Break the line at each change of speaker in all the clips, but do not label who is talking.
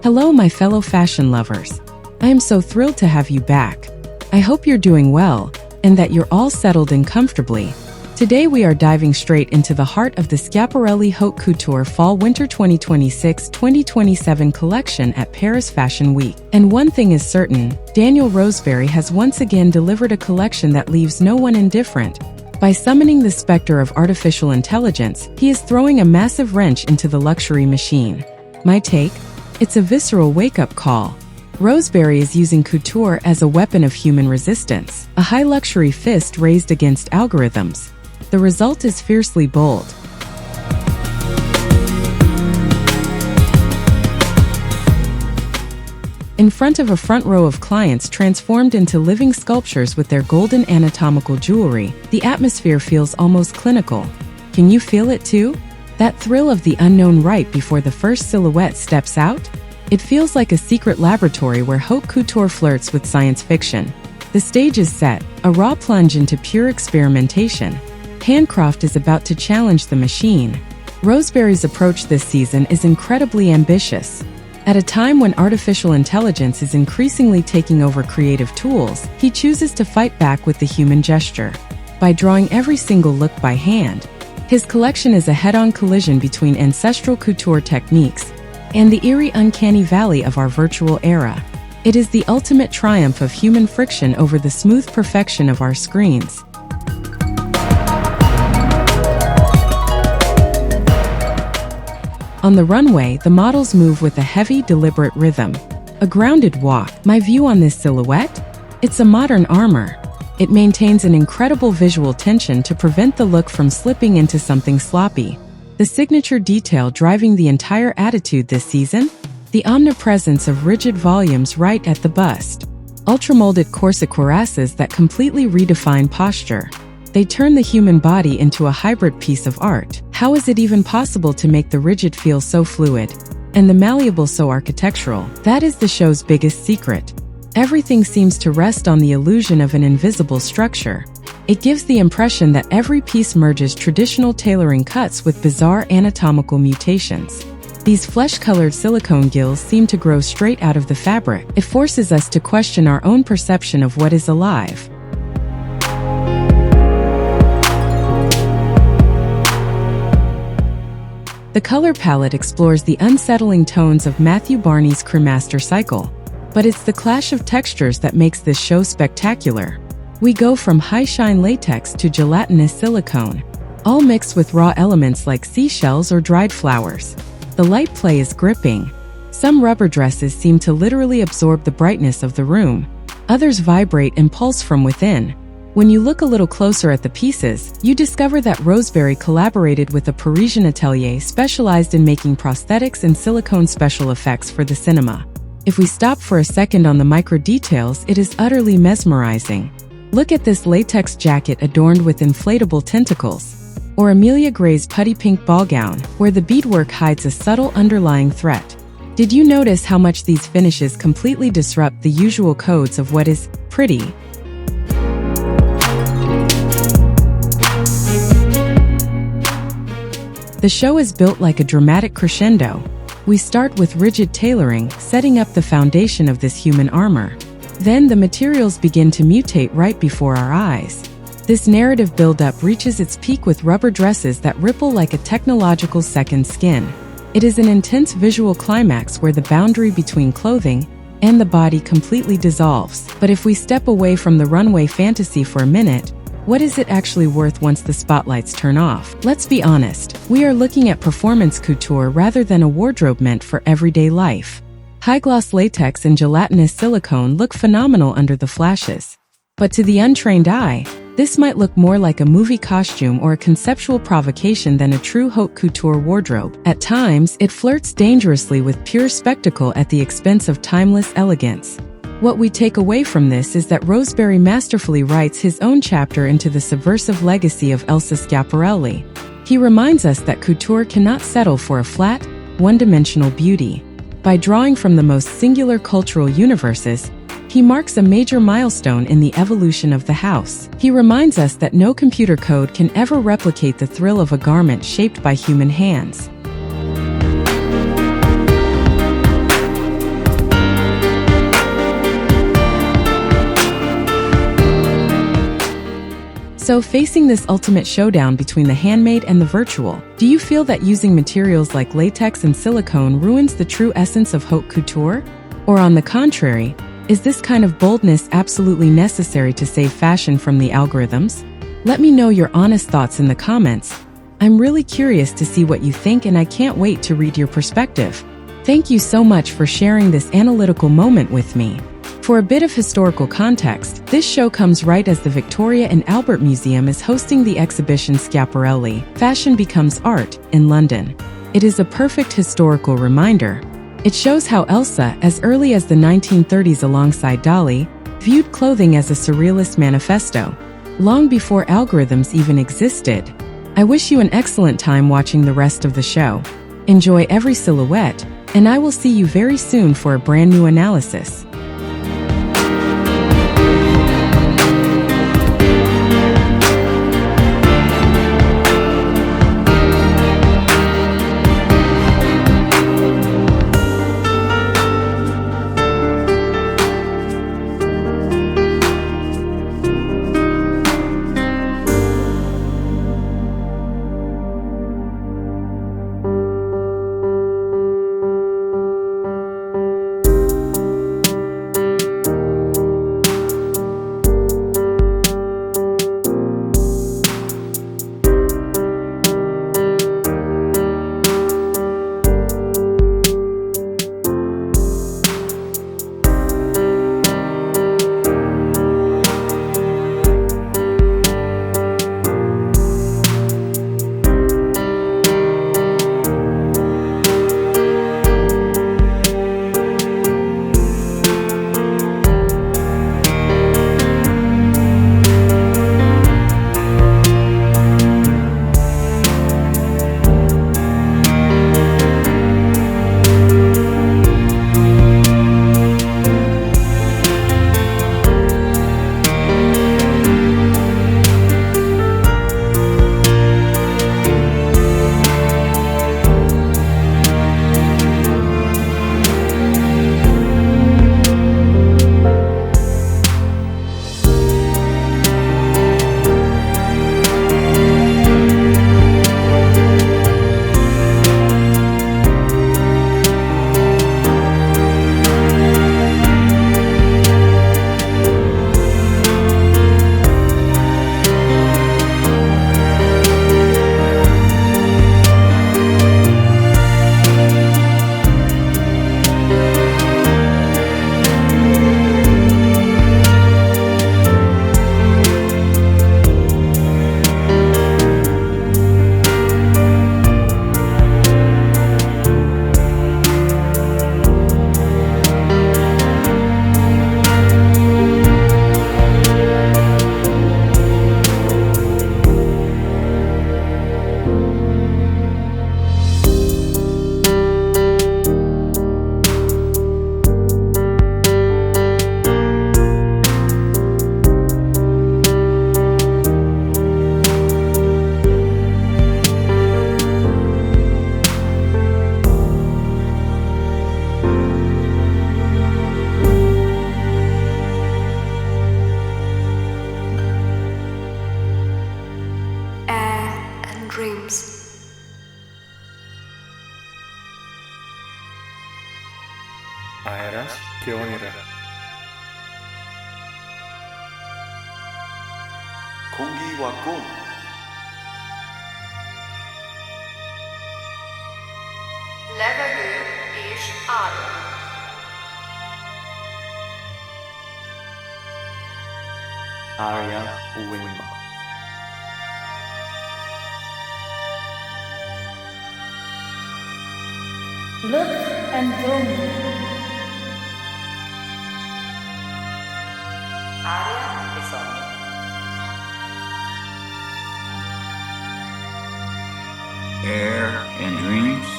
Hello, my fellow fashion lovers. I am so thrilled to have you back. I hope you're doing well, and that you're all settled in comfortably. Today we are diving straight into the heart of the Schiaparelli Haute Couture Fall Winter 2026-2027 collection at Paris Fashion Week. And one thing is certain, Daniel Roseberry has once again delivered a collection that leaves no one indifferent. By summoning the specter of artificial intelligence, he is throwing a massive wrench into the luxury machine. My take? It's a visceral wake-up call. Roseberry is using couture as a weapon of human resistance, a high luxury fist raised against algorithms. The result is fiercely bold. In front of a front row of clients transformed into living sculptures with their golden anatomical jewelry, the atmosphere feels almost clinical. Can you feel it too? That thrill of the unknown right before the first silhouette steps out? It feels like a secret laboratory where haute couture flirts with science fiction. The stage is set, a raw plunge into pure experimentation. Handcraft is about to challenge the machine. Roseberry's approach this season is incredibly ambitious. At a time when artificial intelligence is increasingly taking over creative tools, he chooses to fight back with the human gesture. By drawing every single look by hand, his collection is a head-on collision between ancestral couture techniques and the eerie uncanny valley of our virtual era. It is the ultimate triumph of human friction over the smooth perfection of our screens. On the runway, the models move with a heavy, deliberate rhythm. A grounded walk. My view on this silhouette? It's a modern armor. It maintains an incredible visual tension to prevent the look from slipping into something sloppy. The signature detail driving the entire attitude this season? The omnipresence of rigid volumes right at the bust. Ultramolded corset cuirasses that completely redefine posture. They turn the human body into a hybrid piece of art. How is it even possible to make the rigid feel so fluid, and the malleable so architectural? That is the show's biggest secret. Everything seems to rest on the illusion of an invisible structure. It gives the impression that every piece merges traditional tailoring cuts with bizarre anatomical mutations. These flesh-colored silicone gills seem to grow straight out of the fabric. It forces us to question our own perception of what is alive. The color palette explores the unsettling tones of Matthew Barney's Cremaster cycle. But it's the clash of textures that makes this show spectacular. We go from high-shine latex to gelatinous silicone, all mixed with raw elements like seashells or dried flowers. The light play is gripping. Some rubber dresses seem to literally absorb the brightness of the room. Others vibrate and pulse from within. When you look a little closer at the pieces, you discover that Roseberry collaborated with a Parisian atelier specialized in making prosthetics and silicone special effects for the cinema. If we stop for a second on the micro details, it is utterly mesmerizing. Look at this latex jacket adorned with inflatable tentacles, or Amelia Gray's putty pink ball gown, where the beadwork hides a subtle underlying threat. Did you notice how much these finishes completely disrupt the usual codes of what is pretty? The show is built like a dramatic crescendo. We start with rigid tailoring, setting up the foundation of this human armor. Then the materials begin to mutate right before our eyes. This narrative buildup reaches its peak with rubber dresses that ripple like a technological second skin. It is an intense visual climax where the boundary between clothing and the body completely dissolves. But if we step away from the runway fantasy for a minute, what is it actually worth once the spotlights turn off? Let's be honest, we are looking at performance couture rather than a wardrobe meant for everyday life. High-gloss latex and gelatinous silicone look phenomenal under the flashes. But to the untrained eye, this might look more like a movie costume or a conceptual provocation than a true haute couture wardrobe. At times, it flirts dangerously with pure spectacle at the expense of timeless elegance. What we take away from this is that Roseberry masterfully writes his own chapter into the subversive legacy of Elsa Schiaparelli. He reminds us that couture cannot settle for a flat, one-dimensional beauty. By drawing from the most singular cultural universes, he marks a major milestone in the evolution of the house. He reminds us that no computer code can ever replicate the thrill of a garment shaped by human hands. So, facing this ultimate showdown between the handmade and the virtual, do you feel that using materials like latex and silicone ruins the true essence of haute couture? Or on the contrary, is this kind of boldness absolutely necessary to save fashion from the algorithms? Let me know your honest thoughts in the comments. I'm really curious to see what you think, and I can't wait to read your perspective. Thank you so much for sharing this analytical moment with me. For a bit of historical context, this show comes right as the Victoria and Albert Museum is hosting the exhibition Schiaparelli, Fashion Becomes Art, in London. It is a perfect historical reminder. It shows how Elsa, as early as the 1930s alongside Dali, viewed clothing as a surrealist manifesto, long before algorithms even existed. I wish you an excellent time watching the rest of the show. Enjoy every silhouette, and I will see you very soon for a brand new analysis.
αέρας και όνειρα.
공기와 꿈
Levegő és álom.
Arya Uwima.
Lucht en dromen.
Aria e sogni.
Air and dreams.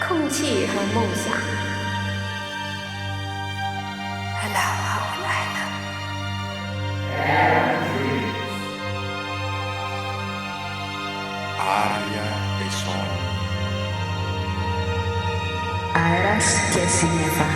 空气和梦想。老好来了。
Aria e sogni.
Aeras και σύννεφα.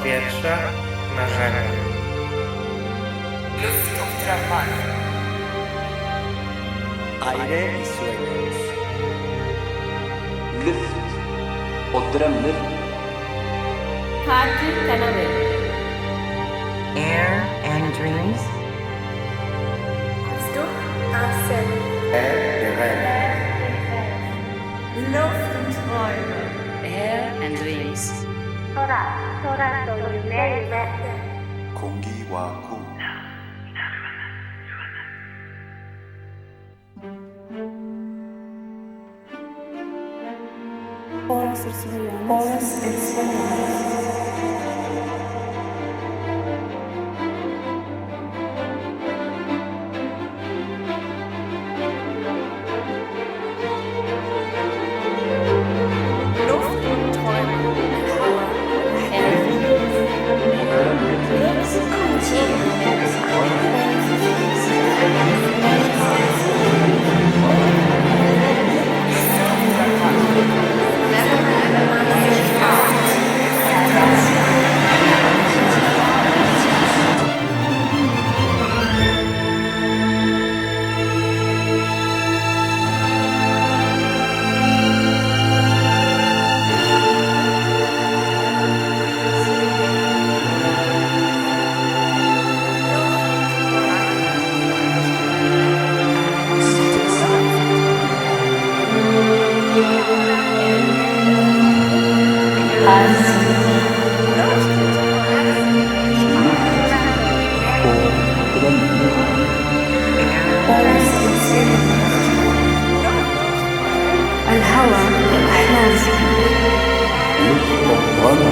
powietrze, marzenia.
Luft och drömmar.
Aire y sueños. Luft och drömmar.
காற்று கனவு
Air and dreams.
Luft Asen.
Luft und Träume
Air and dreams.
空と夢
공기와 꿈.
الهوى أحلام
Luft och drömmar.